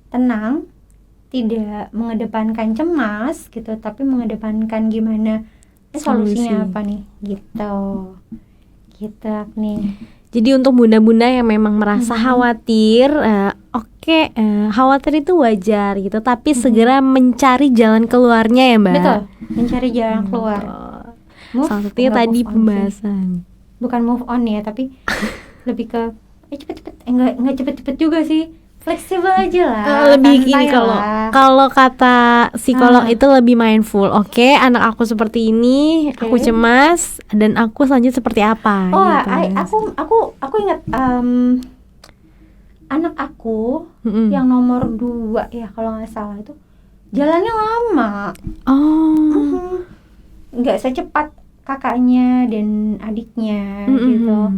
tenang, tidak mengedepankan cemas gitu, tapi mengedepankan gimana solusinya apa nih gitu nih. Jadi untuk bunda-bunda yang memang merasa khawatir, khawatir itu wajar gitu, tapi segera mencari jalan keluarnya ya Mbak. Betul, mencari jalan keluar. Salah satunya tadi pembahasan. Bukan move on ya, tapi lebih ke cepet-cepet, enggak cepet-cepet juga sih, fleksibel aja lah. Lebih gini, kalau kata psikolog itu lebih mindful. Oke, anak aku seperti ini, aku cemas, dan aku selanjutnya seperti apa? Gitu. Aku ingat anak aku yang nomor 2 ya kalau nggak salah, itu jalannya lama. Nggak secepat kakaknya dan adiknya gitu.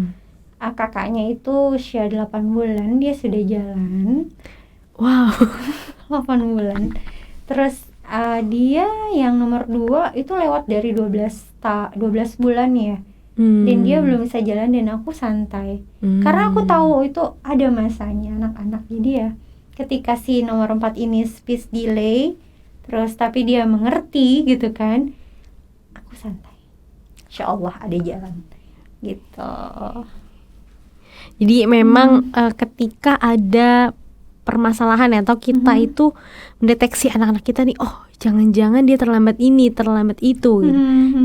Kakaknya itu usia 8 bulan, dia sudah jalan. Wow. 8 bulan. Terus dia yang nomor 2 itu lewat dari 12 bulan ya. Dan dia belum bisa jalan, dan aku santai. Karena aku tahu itu ada masanya anak-anak. Jadi ya ketika si nomor 4 ini speech delay, terus tapi dia mengerti gitu kan, aku santai. Insyaallah ada jalan gitu. Jadi memang ketika ada permasalahan atau kita itu mendeteksi anak-anak kita nih, oh jangan-jangan dia terlambat ini, terlambat itu gitu.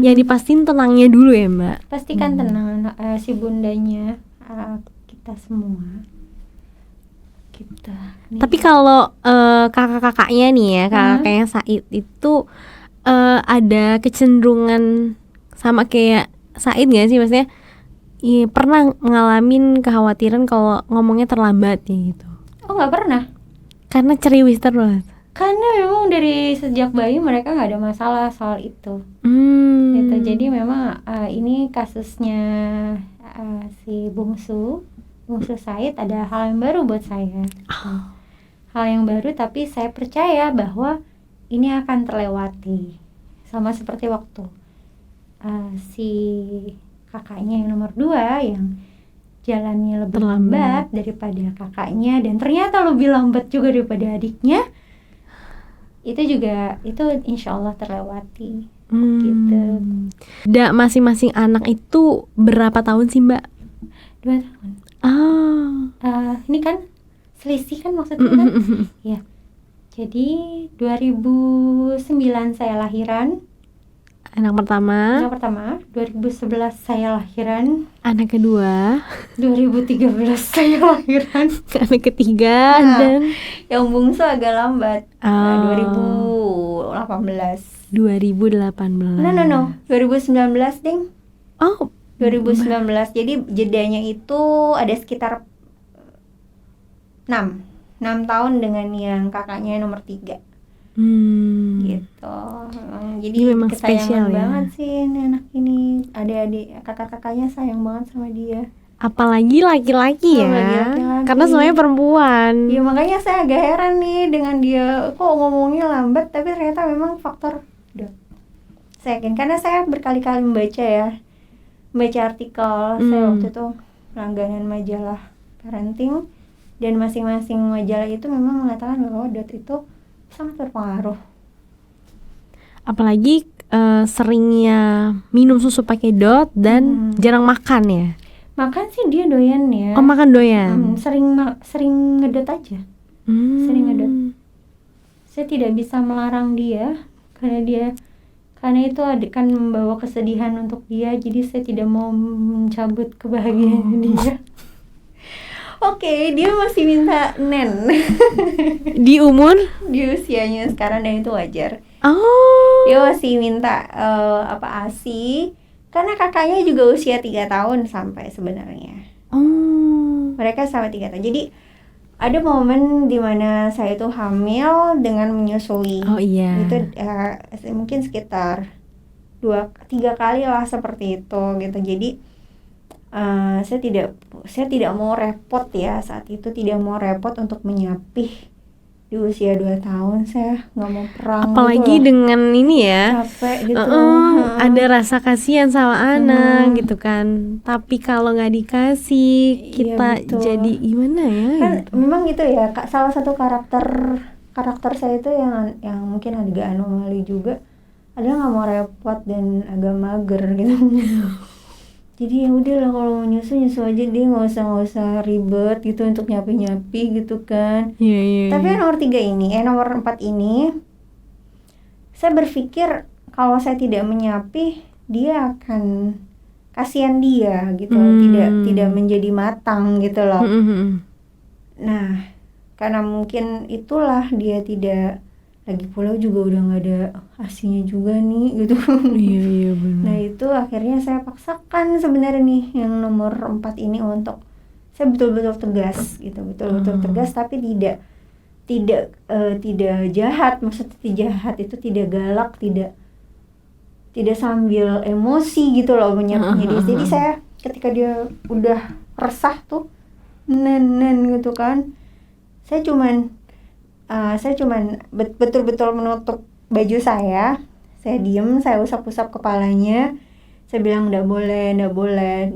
Ya dipastiin tenangnya dulu ya Mbak. Pastikan tenang si bundanya, kita semua kita nih. Tapi kalau kakak-kakaknya nih ya, kakaknya Said itu ada kecenderungan sama kayak Said gak sih, maksudnya pernah ngalamin kekhawatiran kalau ngomongnya terlambat ya gitu? Oh nggak pernah, karena ceriwis terus. Karena memang dari sejak bayi mereka nggak ada masalah soal itu. Gitu. Jadi memang ini kasusnya si bungsu Said ada hal yang baru buat saya. Hal yang baru, tapi saya percaya bahwa ini akan terlewati. Sama seperti waktu si kakaknya yang nomor 2 yang jalannya lebih lambat daripada kakaknya, dan ternyata lebih lambat juga daripada adiknya. Itu insya Allah terlewati. Gitu. Masing-masing anak itu berapa tahun sih Mbak? 2 tahun. Ini kan selisih kan maksudnya kan? Ya. Jadi 2009 saya lahiran. Anak pertama, 2011 saya lahiran. Anak kedua, 2013 saya lahiran. Anak ketiga, dan yang bungsu agak lambat. 2018. 2019. No. 2019, Ding. Oh, 2019. Jadi jedanya itu ada sekitar 6 tahun dengan yang kakaknya nomor 3 gitu. Jadi Ini memang kesayangan spesial ya. banget sih ini anak ini. Adik-adik kakak-kakaknya sayang banget sama dia. Apalagi laki-laki ya. Apalagi laki-laki. Karena semuanya perempuan. Ya makanya saya agak heran nih dengan dia kok ngomongnya lambat, tapi ternyata memang faktor dot. Saya yakin karena saya berkali-kali membaca artikel. Saya waktu itu langganan majalah parenting dan masing-masing majalah itu memang mengatakan bahwa dot itu sangat berpengaruh. Apalagi seringnya minum susu pakai dot dan jarang makan ya. Makan sih dia doyan ya. Oh, makan doyan. Sering ngedot aja. Sering ngedot. Saya tidak bisa melarang dia karena itu akan membawa kesedihan untuk dia, jadi saya tidak mau mencabut kebahagiaan dia. Oke, dia masih minta nen. Di umur? Di usianya sekarang, dan itu wajar. Dia masih minta ASI. Karena kakaknya juga usia 3 tahun sampai sebenarnya. Mereka sama 3 tahun. Jadi ada momen dimana saya itu hamil dengan menyusui. Itu mungkin sekitar 2-3 kali lah seperti itu gitu. Jadi saya tidak mau repot ya saat itu, tidak mau repot untuk menyapih di usia 2 tahun. Saya nggak mau perang. Apalagi gitu dengan ini ya, capek gitu. Ada rasa kasihan sama anak gitu kan. Tapi kalau nggak dikasih kita jadi gimana ya? Kan gitu. Memang gitu ya, Kak. Salah satu karakter saya itu yang mungkin agak anomali juga, ada nggak mau repot dan agak mager gitu. Jadi ya udahlah, kalau mau nyusu aja, dia nggak usah ribet gitu untuk nyapi gitu kan. Tapi nomor 4 ini saya berpikir kalau saya tidak menyapi, dia akan kasihan dia gitu, tidak menjadi matang gitu loh. Nah, karena mungkin itulah dia tidak, lagi pula juga udah nggak ada asinya juga nih gitu. Iya benar. Nah itu akhirnya saya paksakan sebenarnya nih yang nomor 4 ini untuk saya betul-betul tegas gitu, betul-betul tegas, tapi tidak jahat. Maksudnya jahat itu tidak galak, tidak sambil emosi gitu loh menyapinya dia. Jadi saya ketika dia udah resah tuh nen gitu kan, saya cuman betul-betul menutup baju saya diem, saya usap-usap kepalanya, saya bilang nggak boleh,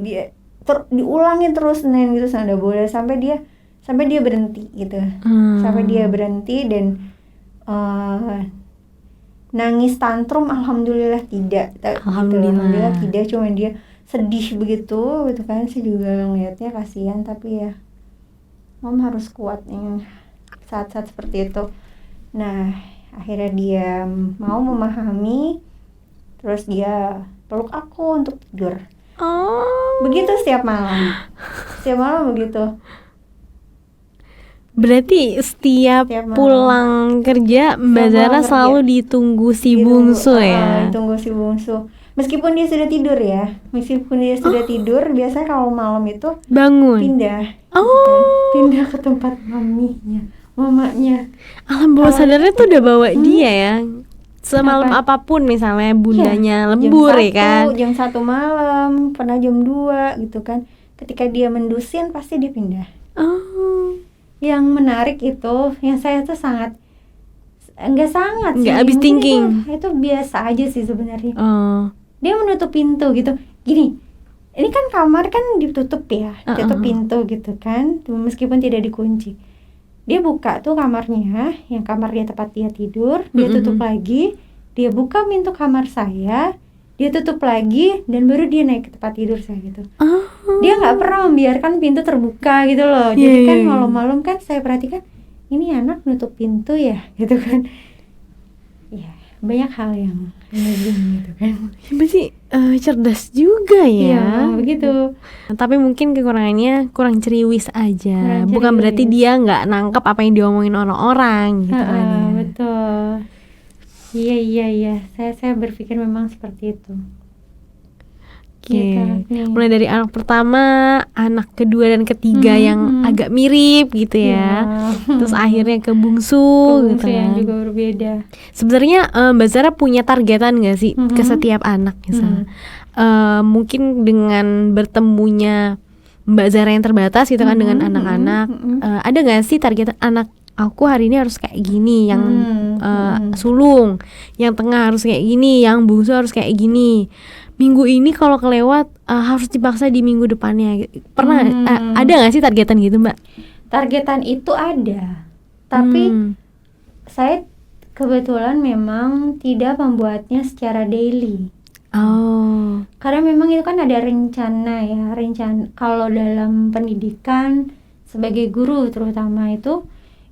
dia diulangin terus nen gitu, nggak boleh sampai dia berhenti gitu. Sampai dia berhenti dan nangis tantrum, alhamdulillah tidak. Alhamdulillah tidak, cuma dia sedih begitu gitu kan. Saya juga ngeliatnya kasihan, tapi ya mom harus kuat nih saat-saat seperti itu. Nah akhirnya dia mau memahami, terus dia peluk aku untuk tidur. Begitu setiap malam begitu. Berarti setiap pulang kerja Mbak Zara selalu ditunggu si bungsu ya? Ditunggu si bungsu. Meskipun dia sudah tidur ya, tidur, biasanya kalau malam itu bangun, pindah ke tempat mamanya. Alam bawah sadarnya tuh udah bawa dia ya. Semalam apapun misalnya bundanya lembur ya kan. Jam 1 malam, pernah jam 2 gitu kan. Ketika dia mendusin pasti dia pindah. Yang menarik itu, yang saya tuh nggak habis thinking. Itu biasa aja sih sebenarnya. Dia menutup pintu gitu. Gini, ini kan kamar kan ditutup ya, tutup pintu gitu kan, meskipun tidak dikunci. Dia buka tuh kamarnya, yang kamar dia tempat dia tidur, dia tutup lagi, dia buka pintu kamar saya, dia tutup lagi, dan baru dia naik ke tempat tidur saya gitu. Dia nggak pernah membiarkan pintu terbuka gitu loh. Jadi kan malam-malam kan saya perhatikan, ini anak nutup pintu ya gitu kan. Ya banyak hal yang gitu kan. Berarti cerdas juga ya. Iya begitu. Tapi mungkin kekurangannya kurang ceriwis aja. Bukan berarti dia nggak nangkep apa yang diomongin orang-orang gitu kan ya. Betul. Iya. Saya berpikir memang seperti itu. Oke. Gitu. Mulai dari anak pertama, anak kedua dan ketiga yang agak mirip gitu ya. Terus akhirnya ke bungsu gitu yang kan. juga berbeda. Sebenarnya Mbak Zara punya targetan gak sih ke setiap anak misalnya? Mungkin dengan bertemunya Mbak Zara yang terbatas gitu kan dengan anak-anak, ada gak sih targetan anak aku hari ini harus kayak gini, yang sulung, yang tengah harus kayak gini, yang bungsu harus kayak gini. Minggu ini kalau kelewat harus dipaksa di minggu depannya. Pernah ada gak sih targetan gitu Mbak? Targetan itu ada, tapi saya kebetulan memang tidak membuatnya secara daily. Oh. Karena memang itu kan ada rencana ya, kalau dalam pendidikan sebagai guru terutama itu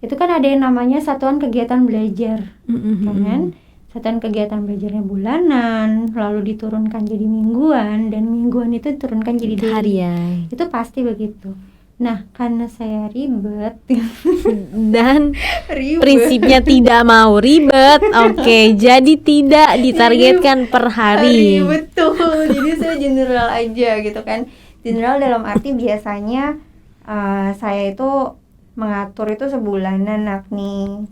kan ada yang namanya satuan kegiatan belajar, kan? Satuan kegiatan belajarnya bulanan, lalu diturunkan jadi mingguan, dan mingguan itu diturunkan jadi daily. Harian. Itu pasti begitu. Nah, karena saya ribet dan prinsipnya tidak mau ribet, oke, jadi tidak ditargetkan per hari. Betul. Jadi saya general aja gitu kan. General dalam arti biasanya saya itu mengatur itu sebulanan nih.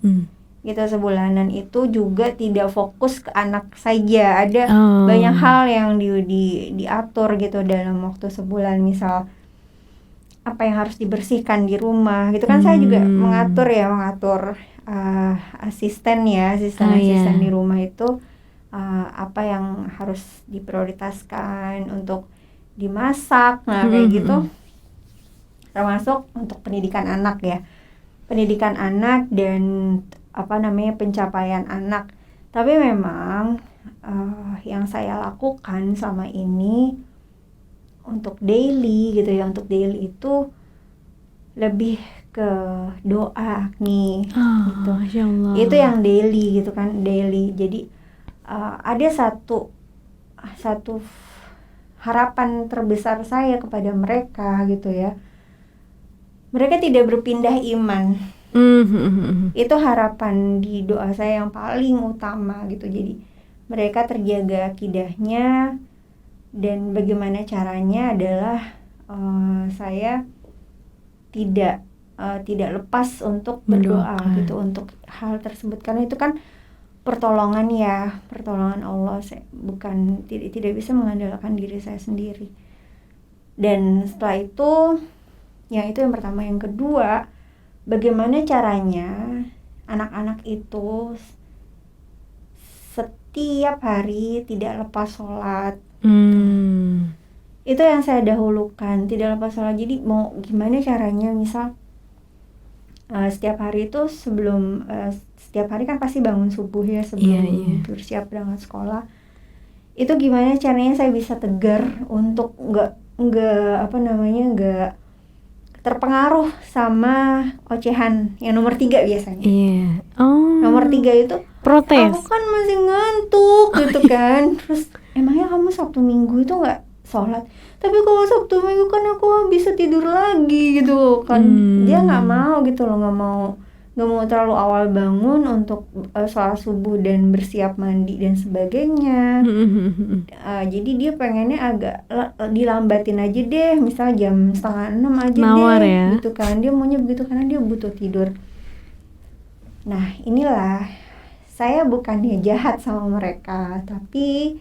Gitu, sebulanan itu juga tidak fokus ke anak saja, ada banyak hal yang diatur gitu dalam waktu sebulan. Misal apa yang harus dibersihkan di rumah gitu kan. Saya juga mengatur asisten di rumah itu apa yang harus diprioritaskan untuk dimasak, nah kayak gitu. Termasuk untuk pendidikan anak ya, pendidikan anak dan pencapaian anak. Tapi memang yang saya lakukan selama ini untuk daily gitu ya, untuk daily itu lebih ke doa nih, gitu. Masya Allah. Itu yang daily gitu kan, daily. Jadi ada satu harapan terbesar saya kepada mereka gitu ya. Mereka tidak berpindah iman. Itu harapan di doa saya yang paling utama gitu. Jadi mereka terjaga akidahnya, dan bagaimana caranya adalah saya tidak lepas untuk berdoa gitu untuk hal tersebut, karena itu kan pertolongan Allah. Saya tidak bisa mengandalkan diri saya sendiri. Dan setelah itu yang pertama. Yang kedua, bagaimana caranya anak-anak itu setiap hari tidak lepas sholat. Itu yang saya dahulukan, tidak lepas sholat. Jadi mau gimana caranya, misal setiap hari itu setiap hari kan pasti bangun subuh ya, sebelum bersiap berangkat sekolah. Itu gimana caranya saya bisa tegar untuk nggak terpengaruh sama ocehan yang nomor 3 biasanya. Nomor 3 itu protes. Aku kan masih ngantuk gitu kan. Terus emangnya kamu Sabtu Minggu itu nggak sholat? Tapi kalau Sabtu Minggu kan aku bisa tidur lagi gitu kan. Dia nggak mau gitu loh, nggak mau terlalu awal bangun untuk sholat subuh dan bersiap mandi dan sebagainya. Jadi dia pengennya agak dilambatin aja deh, misal jam 5:30 aja gitu kan. Dia maunya begitu karena dia butuh tidur. Nah, inilah, saya bukannya jahat sama mereka, tapi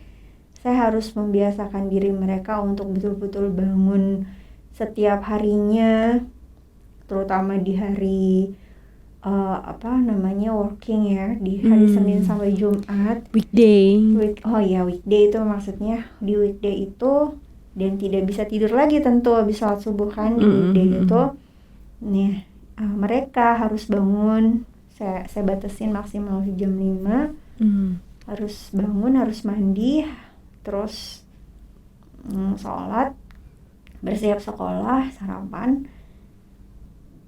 saya harus membiasakan diri mereka untuk betul-betul bangun setiap harinya, terutama di hari working ya, di hari Senin sampai Jumat. Weekday Weekday itu maksudnya di weekday itu, dan tidak bisa tidur lagi tentu habis sholat subuh kan. Di weekday itu nih mereka harus bangun. Saya batasin maksimal jam 5. Harus bangun, harus mandi, terus sholat, bersiap sekolah, sarapan.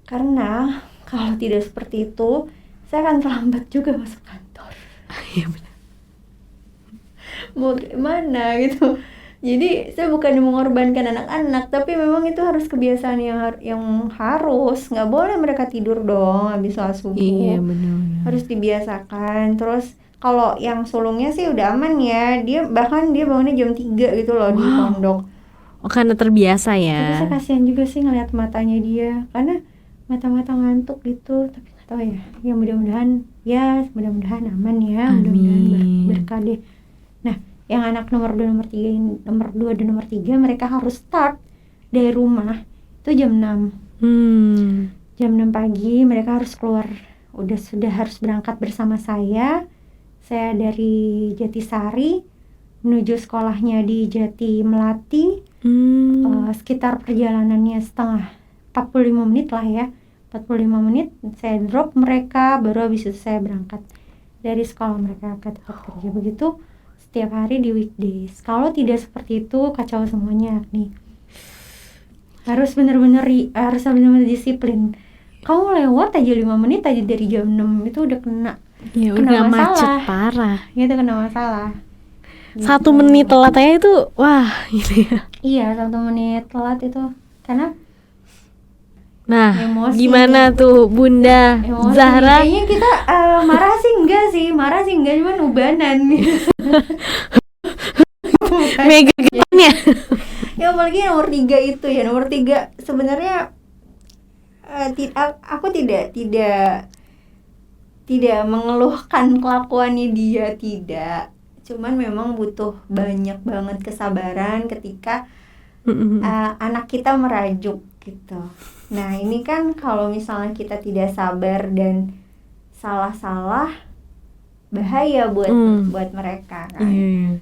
Karena kalau tidak seperti itu, saya akan terlambat juga masuk kantor. Iya benar. Mau gimana gitu. Jadi saya bukan mengorbankan anak-anak, tapi memang itu harus kebiasaan yang harus. Nggak boleh mereka tidur dong habis sholat subuh. Iya benar. Harus dibiasakan. Terus kalau yang sulungnya sih udah aman ya, dia bangunnya jam 3 gitu loh di pondok. Oh, karena terbiasa Tapi ya. saya kasihan juga sih ngeliat matanya dia, karena mata-mata ngantuk gitu. Tapi nggak tahu ya mudah-mudahan aman ya, mudah-mudahan Amin. berkah deh. Nah, yang anak nomor 2 dan nomor 3 mereka harus start dari rumah itu jam 6. Jam 6 pagi mereka harus keluar, sudah harus berangkat bersama saya dari Jatisari menuju sekolahnya di Jati Melati. Sekitar perjalanannya 45 menit lah ya, 45 menit saya drop mereka, baru habis itu saya berangkat dari sekolah mereka ke tempat kerja. Begitu setiap hari di weekdays. Kalau tidak seperti itu kacau semuanya nih. Harus benar-benar disiplin. Kamu lewat aja 5 menit aja dari jam 6 itu udah kena Udah macet masalah. parah. Itu kena masalah. 1 menit telat aja itu wah gitu ya. Iya, 1 menit telat itu karena Nah, emosi. gimana tuh Bunda Emosi. Zahra? Kayaknya kita marah sih enggak, cuman ubanan. Mega ya. Ya apalagi nomor 3 itu ya, nomor 3 sebenarnya aku tidak mengeluhkan kelakuannya dia, tidak. Cuman memang butuh banyak banget kesabaran ketika anak kita merajuk gitu. Nah ini kan kalau misalnya kita tidak sabar dan salah-salah, bahaya buat mereka kan.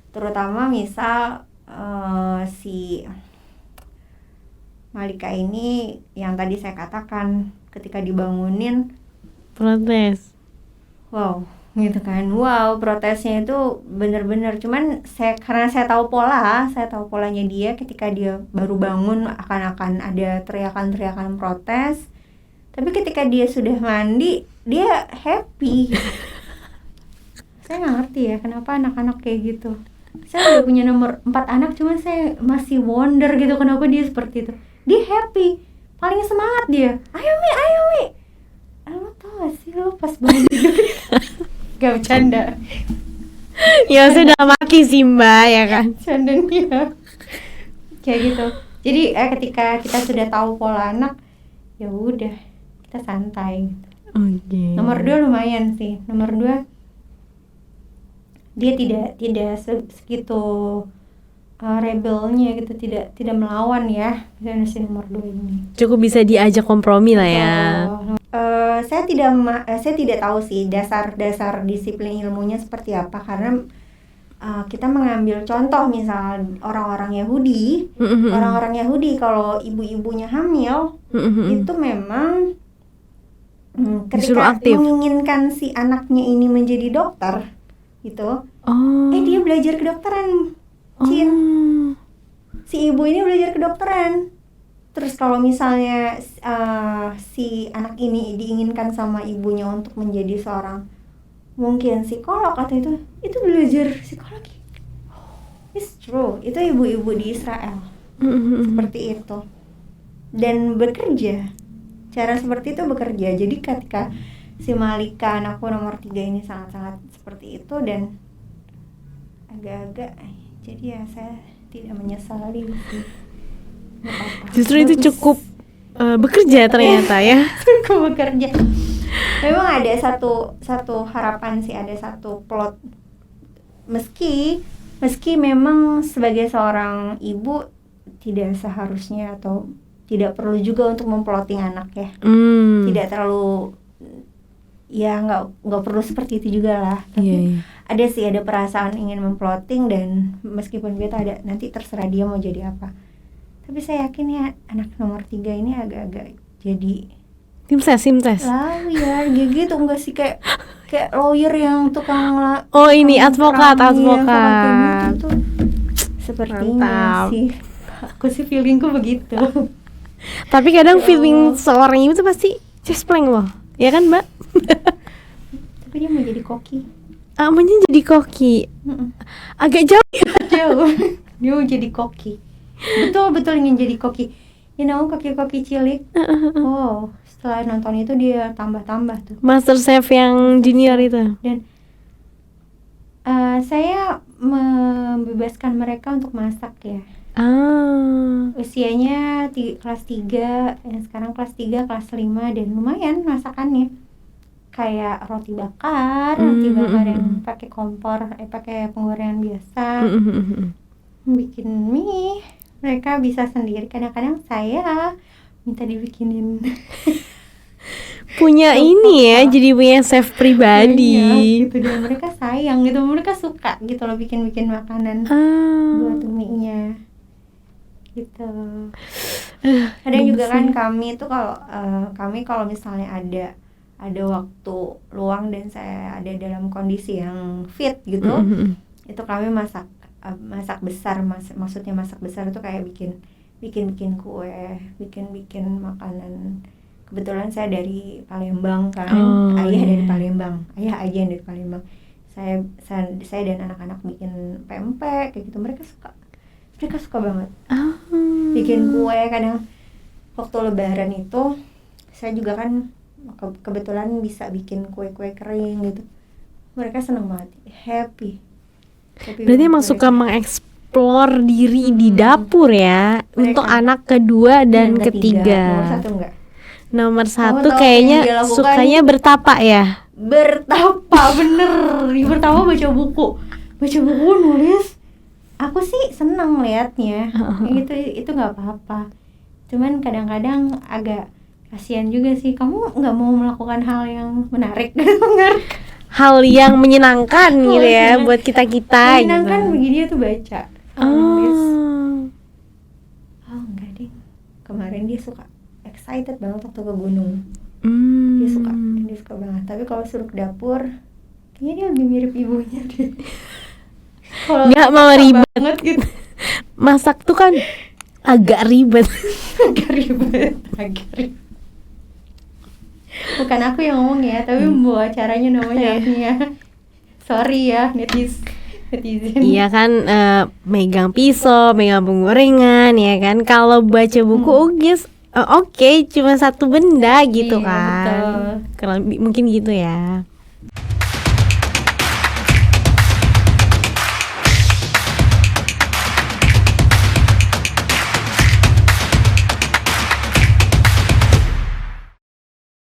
Terutama misal si Malika ini yang tadi saya katakan ketika dibangunin protes. Wow, gitu kan. Wow, protesnya itu benar-benar. Cuman karena saya tahu polanya dia ketika dia baru bangun akan ada teriakan-teriakan protes. Tapi ketika dia sudah mandi, dia happy. Saya nggak ngerti ya kenapa anak-anak kayak gitu. Saya udah punya nomor 4 anak, cuman saya masih wonder gitu kenapa dia seperti itu. Dia happy, paling semangat dia. Ayo Mi. Lo tau gak sih, lo pas bangun tidur gak bercanda Ya sudah maki sih Mbak ya kan. Bercanda dia kayak gitu. Jadi ketika kita sudah tahu pola anak, ya udah kita santai gitu. Nomor 2 lumayan sih. Nomor 2 dia tidak segitu rebelnya gitu, tidak melawan ya. Dan si nomor 2 ini cukup bisa diajak kompromi lah ya. Saya tidak tahu sih dasar disiplin ilmunya seperti apa, karena kita mengambil contoh misal orang-orang Yahudi. Orang-orang Yahudi kalau ibu-ibunya hamil itu memang ketika menginginkan si anaknya ini menjadi dokter gitu, dia belajar kedokteran. Si ibu ini belajar kedokteran. Terus kalau misalnya si anak ini diinginkan sama ibunya untuk menjadi seorang mungkin psikolog atau itu belajar psikologi. It's true. Itu ibu-ibu di Israel seperti itu. Dan bekerja. Cara seperti itu bekerja. Jadi ketika si Malika anakku nomor 3 ini sangat-sangat seperti itu dan agak-agak, jadi ya saya tidak menyesali sih. Justru itu cukup bekerja ternyata ya. Cukup bekerja. Memang ada satu harapan sih, ada satu plot. Meski memang sebagai seorang ibu tidak seharusnya atau tidak perlu juga untuk memploting anak ya. Tidak terlalu ya nggak perlu seperti itu juga lah. Tapi ada perasaan ingin memploting, dan meskipun kita ada nanti terserah dia mau jadi apa. Tapi saya yakin ya anak nomor 3 ini agak-agak jadi tim ses lawyer gitu, enggak sih kayak lawyer yang tukang advokat gitu. Sepertinya sih aku sih feelingku begitu. Tapi kadang feeling seorang ibu tuh pasti cespleng loh, ya kan Mbak? Tapi dia mau jadi koki. Maunya jadi koki. Agak jauh. Dia mau jadi koki. Betul ingin jadi koki. Koki cilik. Wow, setelah nonton itu dia tambah tuh. Master Chef yang junior itu. Dan Saya membebaskan mereka untuk masak ya. Usianya kelas 3, yang sekarang kelas 3, kelas 5, dan lumayan masakannya. Kayak roti bakar yang pakai kompor, pakai penggorengan biasa. Bikin mie, mereka bisa sendiri. Kadang-kadang saya minta dibikinin. Punya ini ya, jadi punya chef pribadi. Iya, gitu, dan mereka sayang gitu, mereka suka gitu loh bikin makanan buat mie-nya gitu. Kadang juga kan kami itu kalau misalnya ada waktu luang dan saya ada dalam kondisi yang fit gitu, itu kami masak besar, maksudnya masak besar itu kayak bikin kue, bikin makanan. Kebetulan saya dari Palembang kan, dari Palembang, ayah aja yang dari Palembang. Saya dan anak-anak bikin pempek kayak gitu, mereka suka banget. Bikin kue, kadang waktu Lebaran itu saya juga kan kebetulan bisa bikin kue-kue kering gitu. Mereka senang banget, happy. Berarti emang suka mengeksplor diri di dapur ya. Mereka, untuk anak kedua dan ketiga. Nomor 1 enggak? Nomor 1 kayaknya sukanya bertapa ya. Bertapa, bener. Bertapa baca buku, nulis. Aku sih senang liatnya. Itu nggak apa-apa. Cuman kadang-kadang agak kasihan juga sih. Kamu nggak mau melakukan hal yang menarik, hal yang menyenangkan gitu ya buat kita menyenangkan gitu. Begini dia tuh baca. Nulis. Enggak deh. Kemarin dia suka excited banget waktu ke gunung. Dia suka banget. Tapi kalau suruh ke dapur, kayaknya dia lebih mirip ibunya deh. Nggak mau ribet banget gitu. Masak tuh kan agak ribet. Bukan aku yang ngomong ya, tapi membawa acaranya namanya Agnia. Sorry ya netizen. Iya kan, megang pisau, megang penggorengan ya kan. Kalau baca buku oke, cuma satu benda gitu kan. Kalau mungkin gitu ya.